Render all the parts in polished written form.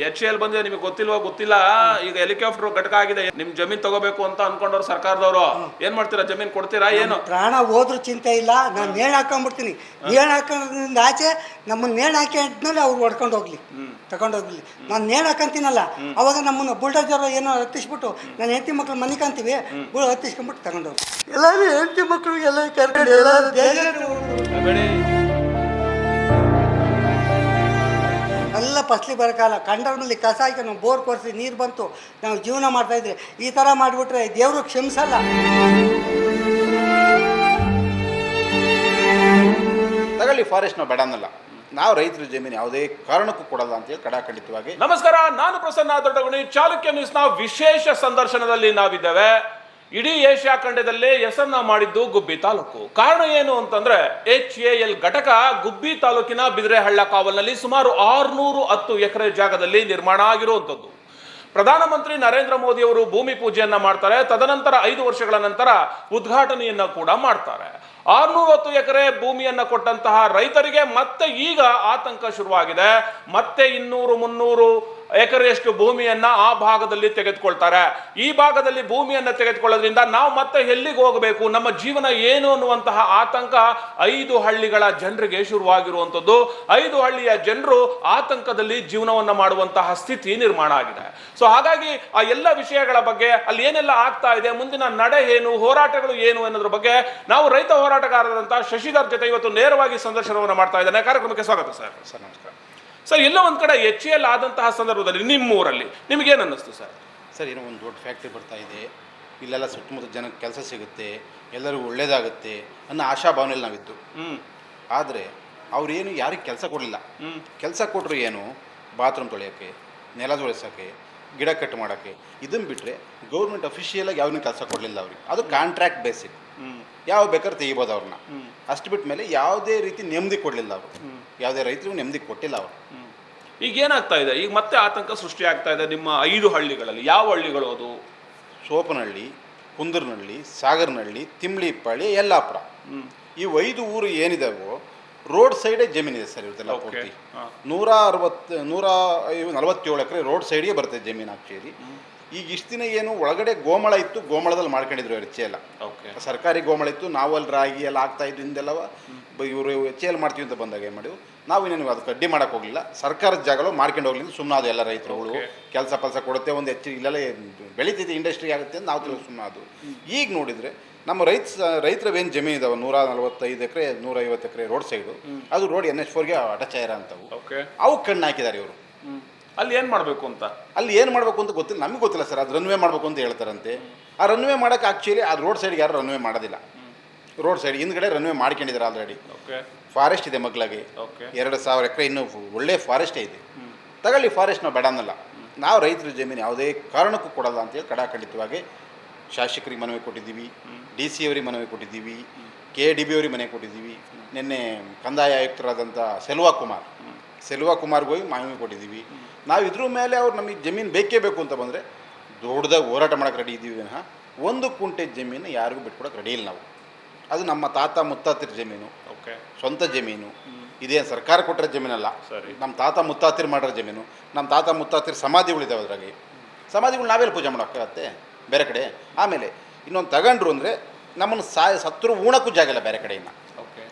HAL ಬಂದಿದೆ, ನಿಮಗೆ ಗೊತ್ತಿಲ್ಲ. ಈಗ ಹೆಲಿಕಾಪ್ಟರ್ ಘಟಕ ಆಗಿದೆ, ನಿಮ್ ಜಮೀನ್ ತಗೋಬೇಕು ಅಂತ ಅನ್ಕೊಂಡವ್ರು ಸರ್ಕಾರದವರು. ಏನ್ ಮಾಡ್ತೀರಾ, ಜಮೀನ್ ಕೊಡ್ತೀರಾ? ಏನು ಪ್ರಾಣ ಹೋದ್ರೂ ಚಿಂತೆ ಇಲ್ಲ, ನಾನು ನೇಣು ಹಾಕೊಂಡ್ಬಿಡ್ತೀನಿ. ನೇಣು ಹಾಕೋದ್ರಿಂದ ಆಚೆ ನಮ್ಮನ್ನ ನೇಣು ಹಾಕಿ ಅಂದ್ಮೇಲೆ ಅವ್ರು ಹೊಡ್ಕೊಂಡು ಹೋಗ್ಲಿ, ತಗೊಂಡೋಗ್ಲಿ. ನಾನು ನೇಣು ಹಾಕಂತೀನಲ್ಲ, ಅವಾಗ ನಮ್ಮನ್ನು ಬುಲ್ಡೋಜರ್ ಏನೋ ಹತ್ತಿಸ್ಬಿಟ್ಟು ನನ್ನ ಹೆಂಡತಿ ಮಕ್ಳು ಮನೆ ಕಾಣ್ತೀವಿ, ಹತ್ತಿಸ್ಕೊಂಡ್ಬಿಟ್ಟು ತಗೊಂಡೋಗಿ ಎಲ್ಲರೂ ಹೆಂಡತಿ ಮಕ್ಳಿಗೆಲ್ಲ ಕರ್ಕೊಂಡು ಎಲ್ಲ ಫಸ್ಲಿ ಬರೋಕ್ಕಲ್ಲ. ಕಂಡವ್ರಲ್ಲಿ ಕಸ ಹಾಕಿ ನಾವು ಬೋರ್ ಕೊರಿಸಿ ನೀರು ಬಂತು, ನಾವು ಜೀವನ ಮಾಡ್ತಾಯಿದ್ರಿ. ಈ ಥರ ಮಾಡಿಬಿಟ್ರೆ ದೇವರು ಕ್ಷಮಿಸಲ್ಲ. ತಗೊಳ್ಳಿ, ಫಾರೆಸ್ಟ್ ನಾವು ಬೇಡ ಅನ್ನಲ್ಲ. ನಾವು ರೈತರ ಜಮೀನು ಯಾವುದೇ ಕಾರಣಕ್ಕೂ ಕೊಡಲ್ಲ ಅಂತೇಳಿ ಕಡಾಖಂಡಿತವಾಗಿ. ನಮಸ್ಕಾರ, ನಾನು ಪ್ರಸನ್ನ ದೊಡ್ಡಗುಣಿ. ಚಾಲುಕ್ಯ ನ್ಯೂಸ್ನ ವಿಶೇಷ ಸಂದರ್ಶನದಲ್ಲಿ ನಾವಿದ್ದೇವೆ. ಇಡೀ ಏಷ್ಯಾ ಖಂಡದಲ್ಲೇ ಹೆಸರನ್ನ ಮಾಡಿದ್ದು ಗುಬ್ಬಿ ತಾಲೂಕು. ಕಾರಣ ಏನು ಅಂತಂದ್ರೆ, HAL ಘಟಕ ಗುಬ್ಬಿ ತಾಲೂಕಿನ ಬಿದಿರೆಹಳ್ಳ ಕಾವಲ್ನಲ್ಲಿ ಸುಮಾರು 610 ಎಕರೆ ಜಾಗದಲ್ಲಿ ನಿರ್ಮಾಣ ಆಗಿರುವಂಥದ್ದು. ಪ್ರಧಾನಮಂತ್ರಿ ನರೇಂದ್ರ ಮೋದಿ ಅವರು ಭೂಮಿ ಪೂಜೆಯನ್ನ ಮಾಡ್ತಾರೆ. ತದನಂತರ 5 ವರ್ಷಗಳ ನಂತರ ಉದ್ಘಾಟನೆಯನ್ನ ಕೂಡ ಮಾಡ್ತಾರೆ. 610 ಎಕರೆ ಭೂಮಿಯನ್ನ ಕೊಟ್ಟಂತಹ ರೈತರಿಗೆ ಮತ್ತೆ ಈಗ ಆತಂಕ ಶುರುವಾಗಿದೆ. ಮತ್ತೆ 200-300 ಎಕರೆಯಷ್ಟು ಭೂಮಿಯನ್ನ ಆ ಭಾಗದಲ್ಲಿ ತೆಗೆದುಕೊಳ್ತಾರೆ. ಈ ಭಾಗದಲ್ಲಿ ಭೂಮಿಯನ್ನ ತೆಗೆದುಕೊಳ್ಳೋದ್ರಿಂದ ನಾವು ಮತ್ತೆ ಎಲ್ಲಿಗೆ ಹೋಗಬೇಕು, ನಮ್ಮ ಜೀವನ ಏನು ಅನ್ನುವಂತಹ ಆತಂಕ 5 ಹಳ್ಳಿಗಳ ಜನರಿಗೆ ಶುರುವಾಗಿರುವಂಥದ್ದು. 5 ಹಳ್ಳಿಯ ಜನರು ಆತಂಕದಲ್ಲಿ ಜೀವನವನ್ನ ಮಾಡುವಂತಹ ಸ್ಥಿತಿ ನಿರ್ಮಾಣ ಆಗಿದೆ. ಸೊ ಹಾಗಾಗಿ ಆ ಎಲ್ಲ ವಿಷಯಗಳ ಬಗ್ಗೆ, ಅಲ್ಲಿ ಏನೆಲ್ಲ ಆಗ್ತಾ ಇದೆ, ಮುಂದಿನ ನಡೆ ಏನು, ಹೋರಾಟಗಳು ಏನು ಅನ್ನೋದ್ರ ಬಗ್ಗೆ ನಾವು ರೈತ ಹೋರಾಟಗಾರರಾದಂತಹ ಶಶಿಧರ್ ಜೊತೆ ಇವತ್ತು ನೇರವಾಗಿ ಸಂದರ್ಶನವನ್ನು ಮಾಡ್ತಾ ಇದ್ದೇನೆ. ಕಾರ್ಯಕ್ರಮಕ್ಕೆ ಸ್ವಾಗತ ಸರ್. ಸರ್ ನಮಸ್ಕಾರ. ಸರ್, ಎಲ್ಲೋ ಒಂದು ಕಡೆ HAL ಆದಂತಹ ಸಂದರ್ಭದಲ್ಲಿ ನಿಮ್ಮೂರಲ್ಲಿ ನಿಮಗೇನು ಅನ್ನಿಸ್ತು ಸರ್? ಸರ್, ಏನೋ ಒಂದು ದೊಡ್ಡ ಫ್ಯಾಕ್ಟ್ರಿ ಬರ್ತಾ ಇದೆ, ಇಲ್ಲೆಲ್ಲ ಸುತ್ತಮುತ್ತ ಜನಕ್ಕೆ ಕೆಲಸ ಸಿಗುತ್ತೆ, ಎಲ್ಲರಿಗೂ ಒಳ್ಳೇದಾಗುತ್ತೆ ಅನ್ನೋ ಆಶಾಭಾವನೆಯಲ್ಲಿ ನಾವಿದ್ದು. ಆದರೆ ಅವ್ರೇನು ಯಾರಿಗೆ ಕೆಲಸ ಕೊಡಲಿಲ್ಲ. ಕೆಲಸ ಕೊಟ್ಟರು ಏನು, ಬಾತ್ರೂಮ್ ತೊಳೆಯೋಕ್ಕೆ, ನೆಲ ತೊಳೆಸೋಕ್ಕೆ, ಗಿಡ ಕಟ್ ಮಾಡೋಕ್ಕೆ. ಇದನ್ನು ಬಿಟ್ಟರೆ ಗೌರ್ಮೆಂಟ್ ಅಫಿಷಿಯಲಾಗಿ ಯಾವನ್ನೂ ಕೆಲಸ ಕೊಡಲಿಲ್ಲ ಅವ್ರಿಗೆ. ಅದು ಕಾಂಟ್ರಾಕ್ಟ್ ಬೇಸಿಕ್, ಯಾವ ಬೇಕಾದ್ರೆ ತೆಗಿಬೋದು ಅವ್ರನ್ನ. ಅಷ್ಟು ಬಿಟ್ಟ ಮೇಲೆ ಯಾವುದೇ ರೀತಿ ನೆಮ್ಮದಿ ಕೊಡಲಿಲ್ಲ ಅವರು, ಯಾವುದೇ ರೈತರಿಗೂ ನೆಮ್ಮದಿ ಕೊಟ್ಟಿಲ್ಲ ಅವರು. ಈಗ ಏನಾಗ್ತಾ ಇದೆ, ಈಗ ಮತ್ತೆ ಆತಂಕ ಸೃಷ್ಟಿ ಆಗ್ತಾ ಇದೆ ನಿಮ್ಮ 5 ಹಳ್ಳಿಗಳಲ್ಲಿ. ಯಾವ ಹಳ್ಳಿಗಳು ಅದು? ಸೋಪನಹಳ್ಳಿ, ಕುಂದರ್ನಹಳ್ಳಿ, ಸಾಗರನಹಳ್ಳಿ, ತಿಮ್ಳಿಪಾಳ್ಯ, ಯಲ್ಲಾಪುರ. ಈ 5 ಊರು ಏನಿದಾವೋ ರೋಡ್ ಸೈಡೇ ಜಮೀನಿದೆ ಸರ್ ಇವತ್ತೆಲ್ಲ ಪೂರ್ತಿ. 147 ಎಕರೆ ರೋಡ್ ಸೈಡ್ಗೆ ಬರ್ತದೆ ಜಮೀನು ಆಕ್ಚುಲಿ. ಈಗ ಇಷ್ಟು ದಿನ ಏನು ಒಳಗಡೆ ಗೋಮಳ ಇತ್ತು, ಗೋಮಳದಲ್ಲಿ ಮಾಡ್ಕೊಂಡಿದ್ರು HAL. ಸರ್ಕಾರಿ ಗೋಮಳ ಇತ್ತು, ನಾವು ಅಲ್ಲಿ ರಾಗಿ ಎಲ್ಲ ಆಗ್ತಾ ಇದ್ದು ಹಿಂದೆಲ್ಲವ. ಇವರು HAL ಮಾಡ್ತೀವಿ ಅಂತ ಬಂದಾಗ ಏನು ಮಾಡಿವು, ನಾವು ಇನ್ನೇನು ಅದಕ್ಕೆ ಅಡ್ಡಿ ಮಾಡೋಕೆ ಹೋಗಲಿಲ್ಲ. ಸರ್ಕಾರದ ಜಾಗಗಳು ಮಾಡ್ಕೊಂಡು ಹೋಗ್ಲಿಲ್ಲ, ಸುಮ್ಮನೆ ಅದು ಎಲ್ಲ ರೈತರುಗಳು ಕೆಲಸ ಕೊಡುತ್ತೆ, ಒಂದು ಇಲ್ಲೆಲ್ಲ ಬೆಳೀತಿದೆ, ಇಂಡಸ್ಟ್ರಿ ಆಗುತ್ತೆ ಅಂತ ನಾವು ತಿಳಿದು ಸುಮ್ಮನೆ ಅದು. ಈಗ ನೋಡಿದರೆ ನಮ್ಮ ರೈತರವೇನು ಜಮೀನು ಇದಾವೆ 145 ಎಕರೆ 150 ಎಕರೆ ರೋಡ್ ಸೈಡು, ಅದು ರೋಡ್ NH4ಗೆ ಅಟಚ್ ಆಗಿರೋ ಅಂಥವು. ಅವು ಕಣ್ಣು ಹಾಕಿದ್ದಾರೆ ಇವರು. ಅಲ್ಲಿ ಏನು ಮಾಡಬೇಕು ಅಂತ, ಅಲ್ಲಿ ಏನು ಮಾಡಬೇಕು ಅಂತ ಗೊತ್ತಿಲ್ಲ, ನಮಗೆ ಗೊತ್ತಿಲ್ಲ ಸರ್. ಅದು ರನ್ವೇ ಮಾಡಬೇಕು ಅಂತ ಹೇಳ್ತಾರಂತೆ. ಆ ರನ್ವೇ ಮಾಡೋಕೆ ಆ್ಯಕ್ಚುಲಿ ಆ ರೋಡ್ ಸೈಡ್ಗೆ ಯಾರು ರನ್ವೇ ಮಾಡೋದಿಲ್ಲ. ರೋಡ್ ಸೈಡ್ ಹಿಂದ್ಗಡೆ ರನ್ವೇ ಮಾಡ್ಕೊಂಡಿದ್ದಾರೆ ಆಲ್ರೆಡಿ. ಫಾರೆಸ್ಟ್ ಇದೆ ಮಗ್ಲಾಗೆ, 2000 ಎಕರೆ ಇನ್ನೂ ಒಳ್ಳೆ ಫಾರೆಸ್ಟೇ ಇದೆ. ತಗೊಳ್ಳಿ, ಫಾರೆಸ್ಟ್ ನಾವು ಬೇಡ ಅನ್ನಲ್ಲ. ನಾವು ರೈತರ ಜಮೀನು ಯಾವುದೇ ಕಾರಣಕ್ಕೂ ಕೊಡಲ್ಲ ಅಂತೇಳಿ ಕಡಾಖಂಡಿತವಾಗಿ ಶಾಸಕರಿಗೆ ಮನವಿ ಕೊಟ್ಟಿದ್ದೀವಿ, DC ಅವರಿಗೆ ಮನವಿ ಕೊಟ್ಟಿದ್ದೀವಿ, KDB ಅವರಿಗೆ ಮನವಿ ಕೊಟ್ಟಿದ್ದೀವಿ. ನಿನ್ನೆ ಕಂದಾಯ ಆಯುಕ್ತರಾದಂಥ ಸೆಲ್ವಾ ಕುಮಾರ್ಗೆ ಹೋಗಿ ಮನವಿ ಕೊಟ್ಟಿದ್ದೀವಿ. ನಾವು ಇದ್ರ ಮೇಲೆ ಅವ್ರು ನಮಗೆ ಜಮೀನು ಬೇಕೇ ಬೇಕು ಅಂತ ಬಂದರೆ ದೊಡ್ಡದಾಗಿ ಹೋರಾಟ ಮಾಡೋಕ್ಕೆ ರೆಡಿ ಇದ್ದೀವಿ ವಿನಃ 1 ಕುಂಟೆ ಜಮೀನು ಯಾರಿಗೂ ಬಿಟ್ಕೊಡೋಕೆ ರೆಡಿ ಇಲ್ಲ ನಾವು. ಅದು ನಮ್ಮ ತಾತ ಮುತ್ತಾತಿರ ಜಮೀನು, ಸ್ವಂತ ಜಮೀನು. ಇದೇನು ಸರ್ಕಾರ ಕೊಟ್ಟರೆ ಜಮೀನಲ್ಲ, ನಮ್ಮ ತಾತ ಮುತ್ತಾತಿರು ಮಾಡಿರೋ ಜಮೀನು. ನಮ್ಮ ತಾತ ಮುತ್ತಾತಿರ ಸಮಾಧಿಗಳಿದ್ದಾವೆ, ಅದ್ರಾಗೆ ಸಮಾಧಿಗಳು ನಾವೆಲ್ಲ ಪೂಜೆ ಮಾಡೋಕ್ಕಾಗತ್ತೆ ಬೇರೆ ಕಡೆ. ಆಮೇಲೆ ಇನ್ನೊಂದು ತಗೊಂಡ್ರು ಅಂದರೆ ನಮ್ಮನ್ನು ಸತ್ರು ಉಣಕ್ಕೂ ಜಾಗ ಇಲ್ಲ ಬೇರೆ ಕಡೆಯಿಂದ.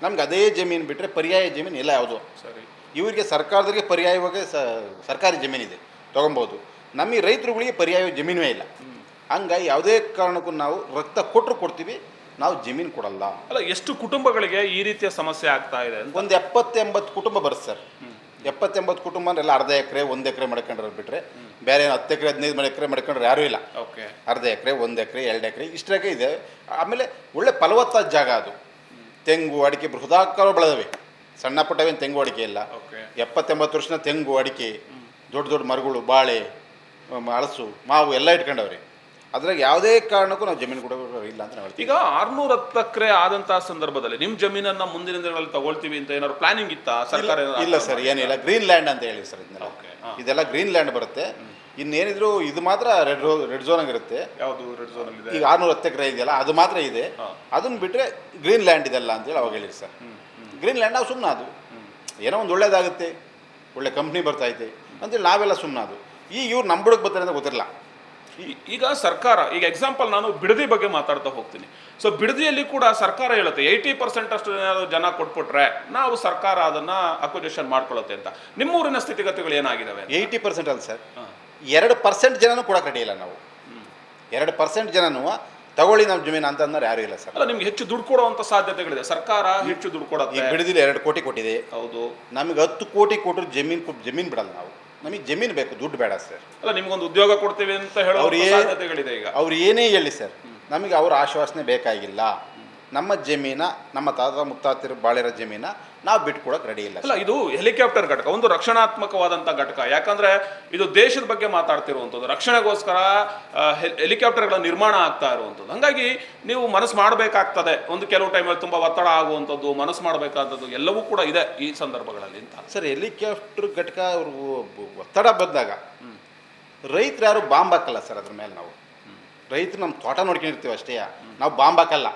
ನಮ್ಗೆ ಅದೇ ಜಮೀನು ಬಿಟ್ಟರೆ ಪರ್ಯಾಯ ಜಮೀನು ಇಲ್ಲ ಯಾವುದೋ. ಇವರಿಗೆ ಸರ್ಕಾರದವರಿಗೆ ಪರ್ಯಾಯವಾಗಿ ಸರ್ಕಾರಿ ಜಮೀನಿದೆ, ತೊಗೊಬೋದು. ನಮ್ಮ ರೈತರುಗಳಿಗೆ ಪರ್ಯಾಯ ಜಮೀನೇ ಇಲ್ಲ. ಹಂಗಾಗಿ ಯಾವುದೇ ಕಾರಣಕ್ಕೂ ನಾವು ರಕ್ತ ಕೊಟ್ಟರು ಕೊಡ್ತೀವಿ, ನಾವು ಜಮೀನು ಕೊಡಲ್ಲ. ಅಲ್ಲ, ಎಷ್ಟು ಕುಟುಂಬಗಳಿಗೆ ಈ ರೀತಿಯ ಸಮಸ್ಯೆ ಆಗ್ತಾ ಇದೆ? ಒಂದು 70-80 ಕುಟುಂಬ ಬರುತ್ತೆ ಸರ್. 70-80 ಕುಟುಂಬ ಎಲ್ಲ ಅರ್ಧ ಎಕರೆ 1 ಎಕರೆ ಮಾಡ್ಕೊಂಡ್ರೆ ಬಿಟ್ಟರೆ ಬೇರೆ 10 ಎಕರೆ 15 ಎಕರೆ ಮಾಡ್ಕೊಂಡ್ರೆ ಯಾರೂ ಇಲ್ಲ. ಅರ್ಧ ಎಕರೆ 1 ಎಕರೆ 2 ಎಕರೆ ಇಷ್ಟಾಗೆ ಇದೆ. ಆಮೇಲೆ ಒಳ್ಳೆ ಫಲವತ್ತಾದ ಜಾಗ ಅದು. ತೆಂಗು ಅಡಿಕೆ ಬೃಹದಾಕಾರ ಬೆಳೆದವೆ, ಸಣ್ಣ ಪುಟ್ಟವೇನು ತೆಂಗು ಅಡಿಕೆ ಇಲ್ಲ. 70-80 ವರ್ಷದ ತೆಂಗು ಅಡಿಕೆ, ದೊಡ್ಡ ದೊಡ್ಡ ಮರಗಳು, ಬಾಳೆ, ಹಲಸು, ಮಾವು ಎಲ್ಲ ಇಟ್ಕೊಂಡವ್ರಿ. ಅದ್ರಾಗ ಯಾವುದೇ ಕಾರಣಕ್ಕೂ ನಾವು ಜಮೀನು ಕೊಡೋರು ಇಲ್ಲ ಅಂತ ನಾವು ಹೇಳ್ತೀವಿ. ಈಗ 610 ಎಕರೆ ಆದಂತಹ ಸಂದರ್ಭದಲ್ಲಿ ನಿಮ್ಮ ಜಮೀನನ್ನ ಮುಂದಿನ ದಿನಗಳಲ್ಲಿ ತಗೊಳ್ತೀವಿ ಅಂತ ಏನಾದ್ರು ಪ್ಲಾನಿಂಗ್ ಇತ್ತಾ ಸರ್ಕಾರ? ಇಲ್ಲ ಸರ್, ಏನಿಲ್ಲ. ಗ್ರೀನ್ ಲ್ಯಾಂಡ್ ಅಂತ ಹೇಳಿ ಸರ್, ಇದೆಲ್ಲ ಗ್ರೀನ್ ಲ್ಯಾಂಡ್ ಬರುತ್ತೆ. ಇನ್ನೇನಿದ್ರು ಇದು ಮಾತ್ರ ರೆಡ್ ಝೋನ್ ಆಗಿರುತ್ತೆ. ಯಾವುದು ರೆಡ್ ಝೋನ್ ಇದೆ? ಈಗ 610 ಎಕರೆ ಇದೆಯಲ್ಲ, ಅದು ಮಾತ್ರ ಇದೆ. ಅದನ್ನ ಬಿಟ್ಟರೆ ಗ್ರೀನ್ ಲ್ಯಾಂಡ್ ಇದೆಲ್ಲ ಅಂತೇಳಿ ಅವಾಗ ಹೇಳಿರಿ ಸರ್. ಗ್ರೀನ್ ಲ್ಯಾಂಡ್ ನಾವು ಸುಮ್ಮನೆ ಅದು ಏನೋ ಒಂದು ಒಳ್ಳೇದಾಗುತ್ತೆ, ಒಳ್ಳೆ ಕಂಪ್ನಿ ಬರ್ತೈತೆ, ಅಂತೇಳಿ ನಾವೆಲ್ಲ ಸುಮ್ಮನಾದು. ಈಗ ಇವ್ರು ನಮ್ಮ ಬುಡಕ್ಕೆ ಬರ್ತಾರೆ ಅಂತ ಗೊತ್ತಿರಲ್ಲ. ಈಗ ಸರ್ಕಾರ, ಈಗ ಎಕ್ಸಾಂಪಲ್ ನಾನು ಬಿಡದಿ ಬಗ್ಗೆ ಮಾತಾಡ್ತಾ ಹೋಗ್ತೀನಿ. ಸೊ ಬಿಡದಿಯಲ್ಲಿ ಕೂಡ ಸರ್ಕಾರ ಹೇಳುತ್ತೆ 80% ಅಷ್ಟು ಜನ ಕೊಟ್ಬಿಟ್ರೆ ನಾವು ಸರ್ಕಾರ ಅದನ್ನ ಅಕ್ವಿಜಿಷನ್ ಮಾಡ್ಕೊಳ್ಳುತ್ತೆ ಅಂತ. ನಿಮ್ಮೂರಿನ ಸ್ಥಿತಿಗತಿಗಳು ಏನಾಗಿದಾವೆ? 80% ಅಲ್ಲ ಸರ್, 2% ಜನನೂ ಕೊಡಕ್ಕೆ ರೆಡಿ ಇಲ್ಲ ನಾವು. 2% ಜನನೂ ತಗೊಳ್ಳಿ ನಮ್ಮ ಜಮೀನು ಅಂತ ಅನ್ನೋರು ಯಾರು ಇಲ್ಲ ಸರ್. ಅಲ್ಲ, ನಿಮ್ಗೆ ಹೆಚ್ಚು ದುಡ್ಡು ಕೊಡುವಂತ ಸಾಧ್ಯತೆಗಳಿದೆ. ಸರ್ಕಾರ ಹೆಚ್ಚು ದುಡ್ಡು ಕೊಡುತ್ತೆ. ಈಗ ಬಿಡದಿಲ್ಲ 2 ಕೋಟಿ ಕೊಟ್ಟಿದೆ. ಹೌದು. ನಮಗೆ 10 ಕೋಟಿ ಕೊಟ್ಟರು ಜಮೀನು ಬಿಡಲ್ಲ ನಾವು. ನಮಗೆ ಜಮೀನು ಬೇಕು, ದುಡ್ಡು ಬೇಡ ಸರ್. ಅಲ್ಲ, ನಿಮ್ಗೊಂದು ಉದ್ಯೋಗ ಕೊಡ್ತೀವಿ ಅಂತ ಹೇಳೋ ಸಾಧ್ಯತೆಗಳಿದೆ. ಈಗ ಅವ್ರು ಏನೇ ಹೇಳಿ ಸರ್, ನಮಗೆ ಅವ್ರ ಆಶ್ವಾಸನೆ ಬೇಕಾಗಿಲ್ಲ. ನಮ್ಮ ಜಮೀನ, ನಮ್ಮ ತಾತ ಮುತ್ತಾತಿರು ಬಾಳಿರೋ ಜಮೀನ ನಾವು ಬಿಟ್ಕೊಡಕ್ಕೆ ರೆಡಿ ಇಲ್ಲ. ಅಲ್ಲ, ಇದು ಹೆಲಿಕಾಪ್ಟರ್ ಘಟಕ, ಒಂದು ರಕ್ಷಣಾತ್ಮಕವಾದಂಥ ಘಟಕ. ಯಾಕಂದ್ರೆ ಇದು ದೇಶದ ಬಗ್ಗೆ ಮಾತಾಡ್ತಿರುವಂಥದ್ದು, ರಕ್ಷಣೆಗೋಸ್ಕರ ಹೆಲಿಕಾಪ್ಟರ್ಗಳ ನಿರ್ಮಾಣ ಆಗ್ತಾ ಇರುವಂಥದ್ದು. ಹಾಗಾಗಿ ನೀವು ಮನಸ್ಸು ಮಾಡಬೇಕಾಗ್ತದೆ. ಒಂದು ಕೆಲವು ಟೈಮಲ್ಲಿ ತುಂಬ ಒತ್ತಡ ಆಗುವಂಥದ್ದು, ಮನಸ್ಸು ಮಾಡಬೇಕಾದಂಥದ್ದು ಎಲ್ಲವೂ ಕೂಡ ಇದೆ ಈ ಸಂದರ್ಭಗಳಲ್ಲಿ ಅಂತ. ಸರ್, ಹೆಲಿಕಾಪ್ಟರ್ ಘಟಕ ಅವರು ಒತ್ತಡ ಬಂದಾಗ ರೈತರು ಯಾರು ಬಾಂಬ್ ಹಾಕಲ್ಲ ಸರ್. ಅದ್ರ ಮೇಲೆ ನಾವು ರೈತರು ನಮ್ಮ ತೋಟ ನೋಡ್ಕೊಂಡಿರ್ತೀವಿ ಅಷ್ಟೇ, ನಾವು ಬಾಂಬ್ ಹಾಕಲ್ಲ.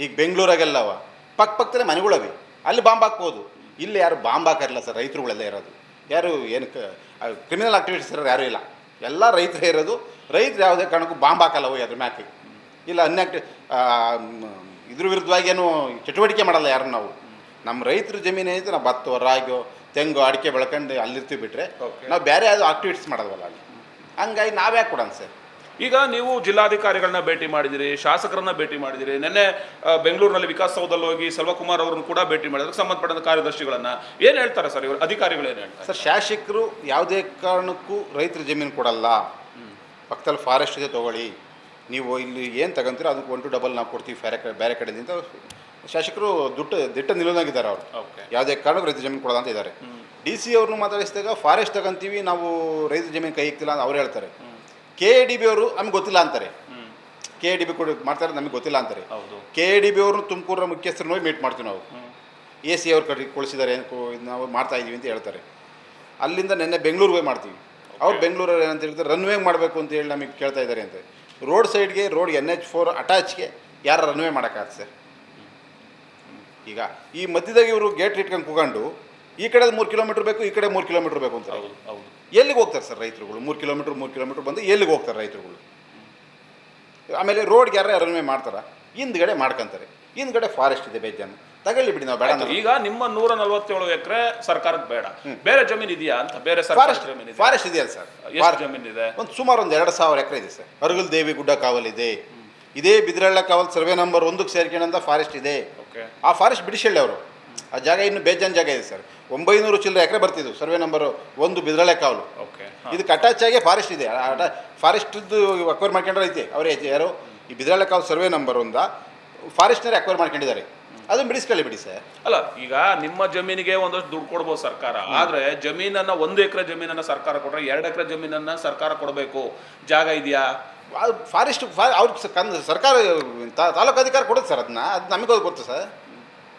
ಈಗ ಬೆಂಗಳೂರಾಗೆಲ್ಲವ ಪಕ್ಕದಲ್ಲೇ ಮನೆಗಳವೆ, ಅಲ್ಲಿ ಬಾಂಬ್ ಹಾಕ್ಬೋದು. ಇಲ್ಲಿ ಯಾರು ಬಾಂಬ್ ಹಾಕಿರಲ್ಲ ಸರ್. ರೈತರುಗಳೆಲ್ಲ ಇರೋದು ಯಾರು ಏನು ಕ್ರಿಮಿನಲ್ ಆಕ್ಟಿವಿಟೀಸ್ ಇರೋರು ಯಾರೂ ಇಲ್ಲ, ಎಲ್ಲ ರೈತರೇ ಇರೋದು. ರೈತರು ಯಾವುದೇ ಕಾರಣಕ್ಕೂ ಬಾಂಬ್ ಹಾಕಲ್ಲ ಹೋಗಿ ಅದ್ರ ಮ್ಯಾಕೆ. ಇಲ್ಲ ಇದ್ರ ವಿರುದ್ಧವಾಗಿ ಏನು ಚಟುವಟಿಕೆ ಮಾಡಲ್ಲ ಯಾರು ನಾವು. ನಮ್ಮ ರೈತರ ಜಮೀನು ಏನಿದೆ, ನಾವು ಭತ್ತ, ರಾಗಿ, ತೆಂಗು, ಅಡಿಕೆ ಬೆಳ್ಕೊಂಡು ಅಲ್ಲಿರ್ತೀವಿ. ಬಿಟ್ಟರೆ ನಾವು ಬೇರೆ ಯಾವುದು ಆಕ್ಟಿವಿಟೀಸ್ ಮಾಡೋದಲ್ಲ ಅಲ್ಲಿ. ಹಂಗಾಗಿ ನಾವ್ಯಾಕೆ ಕೊಡೋಣ ಸರ್. ಈಗ ನೀವು ಜಿಲ್ಲಾಧಿಕಾರಿಗಳನ್ನ ಭೇಟಿ ಮಾಡಿದಿರಿ, ಶಾಸಕರನ್ನ ಭೇಟಿ ಮಾಡಿದಿರಿ. ನಿನ್ನೆ ಬೆಂಗಳೂರಿನಲ್ಲಿ ವಿಕಾಸಸೌಧದಲ್ಲಿ ಹೋಗಿ ಸೆಲ್ವಕುಮಾರ್ ಅವರನ್ನು ಕೂಡ ಭೇಟಿ ಮಾಡಿದ್ರೆ, ಸಂಬಂಧಪಟ್ಟ ಕಾರ್ಯದರ್ಶಿಗಳನ್ನ. ಏನು ಹೇಳ್ತಾರೆ ಸರ್ ಇವರು ಅಧಿಕಾರಿಗಳು, ಏನು ಹೇಳ್ತಾರೆ ಸರ್? ಶಾಸಕರು ಯಾವುದೇ ಕಾರಣಕ್ಕೂ ರೈತರ ಜಮೀನು ಕೊಡಲ್ಲ. ಪಕ್ಕದಲ್ಲಿ ಫಾರೆಸ್ಟ್ ಇದೆ, ತೊಗೊಳ್ಳಿ. ನೀವು ಇಲ್ಲಿ ಏನು ತಗೊಂತೀರೋ ಅದಕ್ಕೆ 1 to 2 ನಾವು ಕೊಡ್ತೀವಿ ಬೇರೆ ಕಡೆಯಿಂದ. ಶಾಸಕರು ದಿಟ್ಟ ನಿಲುವಾಗಿದ್ದಾರೆ. ಅವರು ಯಾವುದೇ ಕಾರಣಕ್ಕೂ ರೈತರ ಜಮೀನು ಕೊಡಲ್ಲ ಅಂತ ಇದ್ದಾರೆ. DC ಅವ್ರನ್ನೂ ಮಾತಾಡಿಸಿದಾಗ ಫಾರೆಸ್ಟ್ ತಗೊಂತೀವಿ ನಾವು, ರೈತರ ಜಮೀನು ಕೈ ಇಕ್ತಿಲ್ಲ ಅಂತ ಅವ್ರು ಹೇಳ್ತಾರೆ. KADB ಅವರು ನಮ್ಗೆ ಗೊತ್ತಿಲ್ಲ ಅಂತಾರೆ. KADB ಮಾಡ್ತಾರೆ, ನಮಗೆ ಗೊತ್ತಿಲ್ಲ ಅಂತಾರೆ. KADB ಅವ್ರನ್ನ ತುಮಕೂರಿನ ಮುಖ್ಯಸ್ಥರನ್ನ ಮೀಟ್ ಮಾಡ್ತೀವಿ ನಾವು. AC ಅವ್ರ ಕಡೆ ಕಳಿಸಿದ್ದಾರೆ, ನಾವು ಮಾಡ್ತಾ ಇದೀವಿ ಅಂತ ಹೇಳ್ತಾರೆ. ಅಲ್ಲಿಂದ ನಿನ್ನೆ ಬೆಂಗಳೂರಿಗೆ ಹೋಗಿ ಮಾಡ್ತೀವಿ. ಅವ್ರು ಬೆಂಗಳೂರಲ್ಲಿ ಏನಂತ ಹೇಳ್ತಾರೆ, ರನ್ವೇ ಮಾಡಬೇಕು ಅಂತ ಹೇಳಿ ನಮಗೆ ಕೇಳ್ತಾ ಇದ್ದಾರೆ ಅಂತ. ರೋಡ್ ಸೈಡ್ಗೆ, ರೋಡ್ NH4 ಅಟ್ಯಾಚ್ಗೆ ಯಾರು ರನ್ವೇ ಮಾಡೋಕ್ಕಾಗತ್ತೆ ಸರ್? ಈಗ ಈ ಮಧ್ಯದಾಗ ಇವರು ಗೇಟ್ ಇಟ್ಕೊಂಡು ಕೂತ್ಕೊಂಡು ಈ ಕಡೆ 3 ಕಿಲೋಮೀಟ್ರ್ ಬೇಕು, ಈ ಕಡೆ 3 ಕಿಲೋಮೀಟ್ರ್ ಬೇಕು ಅಂತ. ಎಲ್ಲಿಗೆ ಹೋಗ್ತಾರೆ ಸರ್ ರೈತರುಗಳು? 3 ಕಿಲೋಮೀಟ್ರ್ ಬಂದು ಎಲ್ಲಿಗೆ ಹೋಗ್ತಾರೆ ರೈತರುಗಳು? ಆಮೇಲೆ ರೋಡ್ಗೆ ಯಾರು ರನ್ವೇ ಮಾಡ್ತಾರೆ, ಹಿಂದ್ಗಡೆ ಮಾಡ್ಕೊಂತಾರೆ. ಹಿಂದ್ಗಡೆ ಫಾರೆಸ್ಟ್ ಇದೆ, ಬೇಜಾನು ತಗೊಳ್ಳಿ ಬಿಡಿ, ನಾವು ಬೇಡ. ಈಗ ನಿಮ್ಮ 147 ಎಕರೆ ಸರ್ಕಾರಕ್ಕೆ ಬೇಡ, ಬೇರೆ ಜಮೀನು ಇದೆಯಾ ಅಂತ? ಬೇರೆ ಫಾರೆಸ್ಟ್ ಇದೆಯಲ್ಲ ಸರ್? ಎಷ್ಟು ಜಮೀನು ಇದೆ? ಸುಮಾರು 2,000 ಎಕರೆ ಇದೆ ಸರ್. ಅರಗಲ್ ದೇವಿ ಗುಡ್ಡ ಕಾವಲ್ ಇದೆ, ಇದೇ ಬಿದ್ರಳ್ಳ ಕಾವಲ್ ಸರ್ವೆ ನಂಬರ್ 1ಕ್ಕೆ ಸೇರ್ಕೊಂಡಂತ ಫಾರೆಸ್ಟ್ ಇದೆ. ಆ ಫಾರೆಸ್ಟ್ ಬಿಡಿಸಳ್ಳಿ ಅವರು. ಆ ಜಾಗ ಇನ್ನು ಬೇಜಾನ್ ಜಾಗ ಇದೆ ಸರ್. 900 ಚಿಲ್ಲರೆ ಎಕರೆ ಬರ್ತಿದ್ದು ಸರ್ವೆ ನಂಬರ್ 1 ಬಿದ್ರಳ್ಳೆ ಕಾವಲು. ಇದಕ್ಕೆ ಅಟ್ಯಾಚ್ ಆಗಿ ಫಾರೆಸ್ಟ್ ಇದೆ. ಫಾರೆಸ್ಟ್ದು ಅಕ್ವೈರ್ ಮಾಡ್ಕೊಂಡ್ರೆ ಐತೆ. ಅವರೇ ಯಾರು ಈ ಬಿದ್ರಳ್ಳೆ ಕಾವಲು ಸರ್ವೆ ನಂಬರ್ 1 ಫಾರೆಸ್ಟ್ನರೇ ಅಕ್ವೈರ್ ಮಾಡ್ಕೊಂಡಿದ್ದಾರೆ. ಅದನ್ನು ಬಿಡಿಸ್ಕೊಳ್ಳಿ ಬಿಡಿ ಸರ್. ಅಲ್ಲ, ಈಗ ನಿಮ್ಮ ಜಮೀನಿಗೆ ಒಂದಷ್ಟು ದುಡ್ಡು ಕೊಡ್ಬೋದು ಸರ್ಕಾರ, ಆದ್ರೆ ಜಮೀನನ್ನ 1 ಎಕರೆ ಜಮೀನನ್ನ ಸರ್ಕಾರ ಕೊಟ್ರೆ 2 ಎಕರೆ ಜಮೀನನ್ನ ಸರ್ಕಾರ ಕೊಡಬೇಕು. ಜಾಗ ಇದೆಯಾ? ಫಾರೆಸ್ಟ್ ಅವ್ರಿಗೆ ಸರ್ಕಾರ ತಾಲೂಕು ಅಧಿಕಾರ ಕೊಡುತ್ತೆ ಸರ್. ಅದನ್ನ ಅದು ನಮಗೆ ಗೊತ್ತು ಸರ್.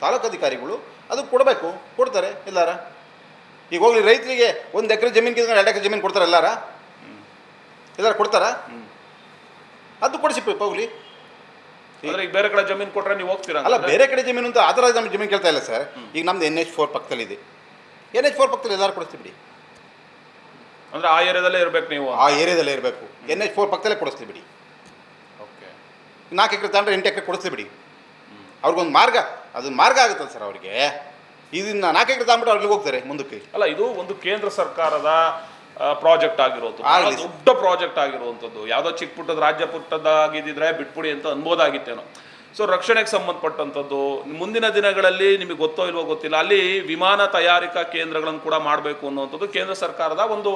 ತಾಲೂಕು ಅಧಿಕಾರಿಗಳು ಅದು ಕೊಡಬೇಕು, ಕೊಡ್ತಾರೆ ಎಲ್ಲಾರ. ಈಗ ಹೋಗ್ಲಿ ರೈತರಿಗೆ 1 ಎಕರೆ ಜಮೀನು 2 ಎಕರೆ ಜಮೀನು ಕೊಡ್ತಾರೆ ಎಲ್ಲಾರ ಕೊಡ್ತಾರ? ಅದು ಕೊಡಿಸಿ ಹೋಗ್ಲಿ. ಈಗ ಬೇರೆ ಕಡೆ ಜಮೀನು ಕೊಟ್ರೆ ನೀವು ಹೋಗ್ತೀರಾ? ಅಲ್ಲ, ಬೇರೆ ಕಡೆ ಜಮೀನು ಅಂತ ಆ ಥರ ನಮ್ಮ ಜಮೀನು ಕೇಳ್ತಾ ಇಲ್ಲ ಸರ್. ಈಗ ನಮ್ದು NH4 ಪಕ್ಕದಲ್ಲಿದೆ. NH4 ಪಕ್ಕದಲ್ಲಿ ಎಲ್ಲರೂ ಕೊಡಿಸ್ತೀವಿ ಬಿಡಿ. ಅಂದ್ರೆ ಆ ಏರಿಯಾದಲ್ಲೇ ಇರಬೇಕು, ನೀವು ಆ ಏರಿಯಾದಲ್ಲೇ ಇರಬೇಕು. NH4 ಪಕ್ಕದಲ್ಲೇ ಕೊಡಿಸ್ತೀವಿ ಬಿಡಿ. 4 ಎಕರೆ ತಗೊಂಡ್ರೆ 8 ಎಕರೆ ಕೊಡಿಸ್ತೀವಿ ಬಿಡಿ. ಅವ್ರಿಗೊಂದು ಮಾರ್ಗ, ಅದು ಮಾರ್ಗ ಆಗುತ್ತಲ್ಲ ಸರ್ ಅವ್ರಿಗೆ. ಇದನ್ನ 4 ಎಕರೆ ತಗೊಂಡ್ಬಿಟ್ಟು ಅವ್ರಿಗೆ ಹೋಗ್ತಾರೆ ಮುಂದಕ್ಕೆ. ಅಲ್ಲ, ಇದು ಒಂದು ಕೇಂದ್ರ ಸರ್ಕಾರದ ಪ್ರಾಜೆಕ್ಟ್ ಆಗಿರುವಂಥದ್ದು, ದೊಡ್ಡ ಪ್ರಾಜೆಕ್ಟ್ ಆಗಿರುವಂಥದ್ದು. ಯಾವುದೋ ಚಿಕ್ಕ ಪುಟ್ಟದ ರಾಜ್ಯ ಪುಟ್ಟದಾಗಿದ್ದಿದ್ರೆ ಬಿಟ್ಬಿಡಿ ಅಂತ ಅನ್ಬೋದಾಗಿತ್ತೇನೋ. ಸೊ ರಕ್ಷಣೆಗೆ ಸಂಬಂಧಪಟ್ಟಂಥದ್ದು ಮುಂದಿನ ದಿನಗಳಲ್ಲಿ ನಿಮಗೆ ಗೊತ್ತೋ ಇಲ್ವೋ ಗೊತ್ತಿಲ್ಲ, ಅಲ್ಲಿ ವಿಮಾನ ತಯಾರಿಕಾ ಕೇಂದ್ರಗಳನ್ನು ಕೂಡ ಮಾಡಬೇಕು ಅನ್ನುವಂಥದ್ದು ಕೇಂದ್ರ ಸರ್ಕಾರದ ಒಂದು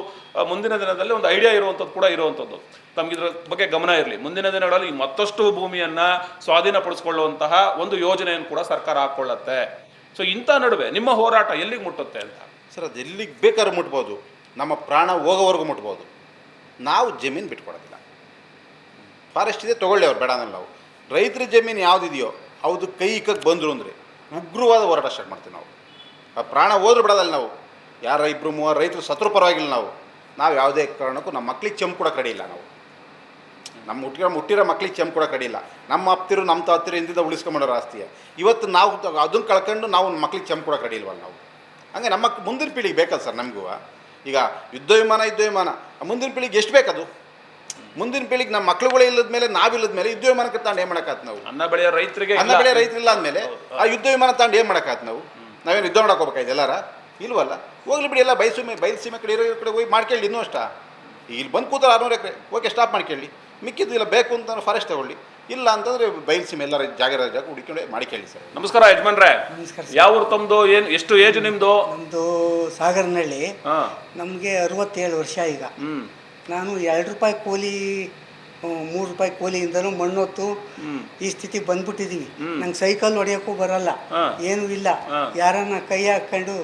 ಮುಂದಿನ ದಿನದಲ್ಲಿ ಒಂದು ಐಡಿಯಾ ಇರುವಂಥದ್ದು ಕೂಡ ಇರುವಂಥದ್ದು. ತಮಗಿದ್ರ ಬಗ್ಗೆ ಗಮನ ಇರಲಿ. ಮುಂದಿನ ದಿನಗಳಲ್ಲಿ ಮತ್ತಷ್ಟು ಭೂಮಿಯನ್ನು ಸ್ವಾಧೀನಪಡಿಸ್ಕೊಳ್ಳುವಂತಹ ಒಂದು ಯೋಜನೆಯನ್ನು ಕೂಡ ಸರ್ಕಾರ ಹಾಕ್ಕೊಳ್ಳುತ್ತೆ. ಸೊ ಇಂಥ ನಡುವೆ ನಿಮ್ಮ ಹೋರಾಟ ಎಲ್ಲಿಗೆ ಮುಟ್ಟುತ್ತೆ ಅಂತ? ಸರ್, ಅದು ಎಲ್ಲಿಗೆ ಬೇಕಾದ್ರೂ ಮುಟ್ಬೋದು. ನಮ್ಮ ಪ್ರಾಣ ಹೋಗೋವರೆಗೂ ಮುಟ್ಬೋದು. ನಾವು ಜಮೀನು ಬಿಟ್ಕೊಡೋದಿಲ್ಲ. ಫಾರೆಸ್ಟ್ ಇದೆ, ತೊಗೊಳ್ಳಿ, ಅವ್ರು ಬೇಡ ಅನ್ನಲ್ಲ. ನಾವು ರೈತರ ಜಮೀನು ಯಾವುದಿದೆಯೋ ಅವ್ದು ಕೈ ಇಕ್ಕಕ್ಕೆ ಬಂದರು ಅಂದರೆ ಉಗ್ರವಾದ ಹೋರಾಟ ಸ್ಟಾರ್ಟ್ ಮಾಡ್ತೀವಿ ನಾವು. ಆ ಪ್ರಾಣ ಹೋದ್ರೂ ಬಿಡೋದಲ್ಲ ನಾವು. ಯಾರ 2-3 ರೈತರು ಸತ್ರು ಪರವಾಗಿಲ್ಲ. ನಾವು ಯಾವುದೇ ಕಾರಣಕ್ಕೂ ನಮ್ಮ ಮಕ್ಳಿಗೆ ಚೆಂಪು ಕೊಡೋಕೆ ರೆಡಿ ಇಲ್ಲ. ನಾವು ನಮ್ಮ ಹುಟ್ಟಿರೋ ಮಕ್ಳಿಗೆ ಚೆಂಪು ಕೊಡೋಕೆ ರೆಡಿ ಇಲ್ಲ. ನಮ್ಮ ಅಪ್ತಿರು ನಮ್ಮ ತಾತಿರು ಹಿಂದಿಂದ ಉಳಿಸ್ಕೊಂಬಂಡೋರು ಆಸ್ತಿಯ. ಇವತ್ತು ನಾವು ಅದನ್ನು ಕಳ್ಕೊಂಡು ನಾವು ಮಕ್ಳಿಗೆ ಚೆಂಪು ಕೊಡೋಕೆ ರೆಡಿ ಇಲ್ವಲ್ಲ ನಾವು. ಹಂಗೆ ನಮ್ಮ ಮುಂದಿನ ಪೀಳಿಗೆ ಬೇಕಲ್ಲ ಸರ್ ನಮಗೂ. ಈಗ ಯುದ್ಧ ವಿಮಾನ ಮುಂದಿನ ಪೀಳಿಗೆ ಎಷ್ಟು ಬೇಕದು? ಮುಂದಿನ ಪೀಳಿಗೆ ನಮ್ಮ ಮಕ್ಳುಗಳೇ ಇಲ್ಲದ ಮೇಲೆ ನಾವಿಲ್ಲದ ಮೇಲೆ ಯುದ್ಧ ವಿಮಾನಕ್ಕೆ ತಾಂಡು ಏನು ಮಾಡೋಕ್ಕಾತ್ ನಾವು? ಅನ್ನ ಬೆಳೆಯೋ ರೈತರಿಗೆ ಅನ್ನ ಬೆಳೆ ರೈತರಿಲ್ಲ ಅಂದಮೇಲೆ ಆ ಯುದ್ಧ ವಿಮಾನ ತಾಂಡು ಏನು ಮಾಡೋಕ್ಕಾತ್ ನಾವು? ನಾವೇನು ಯುದ್ಧ ಮಾಡಕ್ಕೆ ಹೋಗ್ಬೇಕಾಯ್ತು ಎಲ್ಲಾರ? ಇಲ್ವಲ್ಲ. ಹೋಗ್ಲಿ ಬಿಡಿ, ಎಲ್ಲ ಬಯಲು ಸೀಮೆ ಕಡೆ ಇರೋ ಕಡೆ ಹೋಗಿ ಮಾಡ್ಕೊಳ್ಳಿ. ಇನ್ನೂ ಅಷ್ಟ ಇಲ್ಲಿ ಬಂದು ಕೂತಾರೆ 600 ಎಕರೆ, ಓಕೆ ಸ್ಟಾಪ್ ಮಾಡ್ಕೊಳ್ಳಿ. ಮಿಕ್ಕಿದ್ದು ಇಲ್ಲ ಬೇಕು ಅಂತ ಫಾರೆಸ್ಟ್ ತಗೊಳ್ಳಿ, ಇಲ್ಲ ಅಂತಂದರೆ ಬಯಲು ಸೀಮೆ ಎಲ್ಲರ ಜಾಗ ಹುಡುಕೊಂಡು ಮಾಡಿಕೊಳ್ಳಿ ಸರ್. ನಮಸ್ಕಾರ ಯಜಮಾನ್ರೆ. ನಮಸ್ಕಾರ. ಯಾವ ಊರು ತಮ್ಮದು? ಏನು ಎಷ್ಟು ಏಜ್ ನಿಮ್ಮದು? ನಮ್ಮದು ಸಾಗರನಹಳ್ಳಿ. ಹಾಂ. ನಮಗೆ 67 ವರ್ಷ ಈಗ. ನಾನು 2 ರೂಪಾಯಿ ಕೂಲಿ 3 ರೂಪಾಯಿ ಕೂಲಿಯಿಂದಲೂ ಮಣ್ಣೊತ್ತು ಈ ಸ್ಥಿತಿ ಬಂದ್ಬಿಟ್ಟಿದ್ದೀವಿ. ನಂಗೆ ಸೈಕಲ್ ಹೊಡೆಯೋಕ್ಕೂ ಬರಲ್ಲ, ಏನೂ ಇಲ್ಲ. ಯಾರನ್ನ ಕೈ ಹಾಕ್ಕೊಂಡು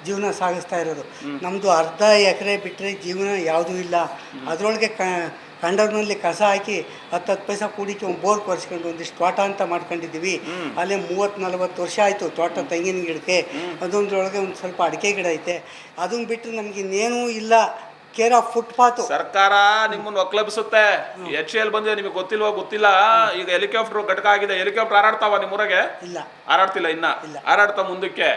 ಜೀವನ ಸಾಗಿಸ್ತಾ ಇರೋದು. ನಮ್ಮದು ಅರ್ಧ ಎಕರೆ ಬಿಟ್ಟರೆ ಜೀವನ ಯಾವುದೂ ಇಲ್ಲ. ಅದರೊಳಗೆ ಕಂಡರ್ನಲ್ಲಿ ಕಸ ಹಾಕಿ 10 ಪೈಸಾ ಕೂಡಿಕೆ ಒಂದು ಬೋರ್ ಕೊರೆಸ್ಕೊಂಡು ಒಂದಿಷ್ಟು ತೋಟ ಅಂತ ಮಾಡ್ಕೊಂಡಿದ್ದೀವಿ. ಅಲ್ಲೇ 30-40 ವರ್ಷ ಆಯಿತು ತೋಟ, ತೆಂಗಿನ ಗಿಡಕ್ಕೆ. ಅದೊಂದ್ರೊಳಗೆ ಒಂದು ಸ್ವಲ್ಪ ಅಡಿಕೆ ಗಿಡ ಐತೆ. ಅದನ್ನ ಬಿಟ್ಟು ನಮ್ಗೆ ಇನ್ನೇನೂ ಇಲ್ಲ. ಕೇರ್ ಆಫ್ ಫುಟ್ಪಾತ್ ಸರ್ಕಾರ ನಿಮ್ಮನ್ನು ಒಕ್ಲಬಿಸುತ್ತೆ. HAL ಬಂದಿದೆ, ನಿಮಗೆ ಗೊತ್ತಿಲ್ಲ. ಈಗ ಹೆಲಿಕಾಪ್ಟರ್ ಘಟಕ ಆಗಿದೆ. ಹೆಲಿಕಾಪ್ಟರ್ ಹಾರಾಡ್ತಾವ ನಿಮ್ಮೂರಾಗೆ? ಇಲ್ಲ, ಹಾರಾಡ್ತಿಲ್ಲ. ಇನ್ನ ಹಾರಾಡ್ತಾ ಮುಂದಕ್ಕೆ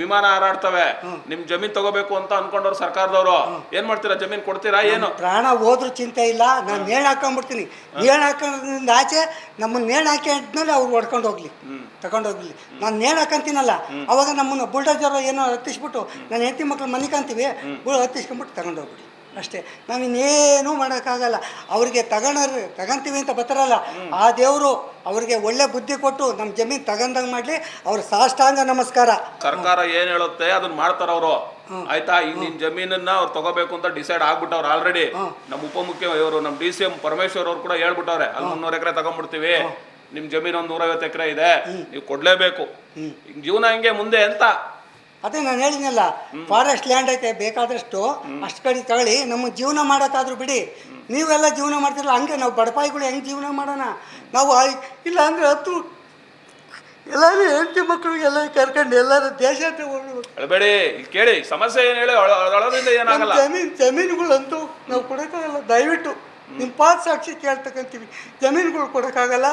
ವಿಮಾನ ಹಾರಾಡ್ತವೆ. ನಿಮ್ ಜಮೀನ್ ತಗೋಬೇಕು ಅಂತ ಅನ್ಕೊಂಡವ್ರು ಸರ್ಕಾರದವರು. ಏನ್ ಮಾಡ್ತೀರಾ? ಜಮೀನ್ ಕೊಡ್ತೀರಾ? ಏನು ಪ್ರಾಣ ಹೋದ್ರೂ ಚಿಂತೆ ಇಲ್ಲ. ನಾನು ನೇಣು ಹಾಕೊಂಡ್ಬಿಡ್ತೀನಿ. ನೇಣು ಹಾಕೋದ್ರಿಂದ ಆಚೆ ನಮ್ಮನ್ನ ನೇಣು ಹಾಕಿದ್ಮೇಲೆ ಅವ್ರು ಹೊಡ್ಕೊಂಡು ಹೋಗ್ಲಿ, ತಗೊಂಡೋಗ್ಲಿ. ನಾನು ನೇಣು ಹಾಕಂತೀನಲ್ಲ, ಅವಾಗ ನಮ್ಮನ್ನು ಬುಲ್ಡೋಜರ್ ಏನೋ ಹತ್ತಿಸ್ಬಿಟ್ಟು ನನ್ನ ಹೆಂಡತಿ ಮಕ್ಳು ಮನೆ ಕಾಣ್ತೀವಿ, ಹತ್ತಿಸ್ಕೊಂಡ್ಬಿಟ್ಟು ತಗೊಂಡೋಗ್ಬಿಡಿ ಅಷ್ಟೇ. ನಾವಿನ್ನೇನೂ ಮಾಡೋಕ್ಕಾಗಲ್ಲ. ಅವ್ರಿಗೆ ತಗೊಂತೀವಿ ಅಂತ ಬರ್ತಾರಲ್ಲ, ಆ ದೇವರು ಅವ್ರಿಗೆ ಒಳ್ಳೆ ಬುದ್ಧಿ ಕೊಟ್ಟು ನಮ್ಮ ಜಮೀನು ತಗೊಂಡಂಗೆ ಮಾಡಲಿ. ಅವ್ರ ಸಾಷ್ಟಾಂಗ ನಮಸ್ಕಾರ. ಸರ್ಕಾರ ಏನ್ ಹೇಳುತ್ತೆ ಅದನ್ನ ಮಾಡ್ತಾರ ಅವರು. ಆಯ್ತಾ? ಈಗ ನಿನ್ ಜಮೀನನ್ನ ಅವ್ರು ತಗೋಬೇಕು ಅಂತ ಡಿಸೈಡ್ ಆಗ್ಬಿಟ್ಟವ್ರು ಆಲ್ರೆಡಿ. ನಮ್ಮ ಉಪಮುಖ್ಯ ಇವರು ನಮ್ಮ DCM ಪರಮೇಶ್ವರ್ ಅವ್ರು ಕೂಡ ಹೇಳ್ಬಿಟ್ಟವ್ರೆ, ಅಲ್ಲಿ 300 ಎಕರೆ ತಗೊಂಡ್ಬಿಡ್ತೀವಿ, ನಿಮ್ ಜಮೀನು ಒಂದು 150 ಎಕರೆ ಇದೆ, ನೀವು ಕೊಡ್ಲೇಬೇಕು. ಈಗ ಜೀವನ ಹಂಗೆ ಮುಂದೆ ಅಂತ. ಅದೇ ನಾನು ಹೇಳಿದ್ನಲ್ಲ, ಫಾರೆಸ್ಟ್ ಲ್ಯಾಂಡ್ ಐತೆ ಬೇಕಾದಷ್ಟು, ಅಷ್ಟು ಕಡೆ ತಗೊಳ್ಳಿ. ನಮ್ಮ ಜೀವನ ಮಾಡೋಕ್ಕಾದ್ರೂ ಬಿಡಿ. ನೀವೆಲ್ಲ ಜೀವನ ಮಾಡ್ತಿರಲ್ಲ, ಹಂಗೆ ನಾವು ಬಡಪಾಯಿಗಳು ಹೆಂಗೆ ಜೀವನ ಮಾಡೋಣ? ನಾವು ಇಲ್ಲ ಅಂದರೆ ಎಲ್ಲರೂ ಹೆಂಡತಿ ಮಕ್ಕಳಿಗೆಲ್ಲ ಕರ್ಕೊಂಡು ಎಲ್ಲರೂ ದೇಶ ಅಳಬೇಡಿ. ಕೇಳಿ ಸಮಸ್ಯೆ ಏನು ಹೇಳಿ, ಅಳೋದ್ರಿಂದ ಏನಾಗಲ್ಲ. ಜಮೀನುಗಳಂತೂ ನಾವು ಕೊಡೋಕ್ಕಾಗಲ್ಲ. ದಯವಿಟ್ಟು ನಿಮ್ಮ ಪಾತ್ ಸಾಕ್ಷಿ ಕೇಳ್ತಕ್ಕಂತೀವಿ. ಜಮೀನುಗಳು ಕೊಡೋಕ್ಕಾಗಲ್ಲ.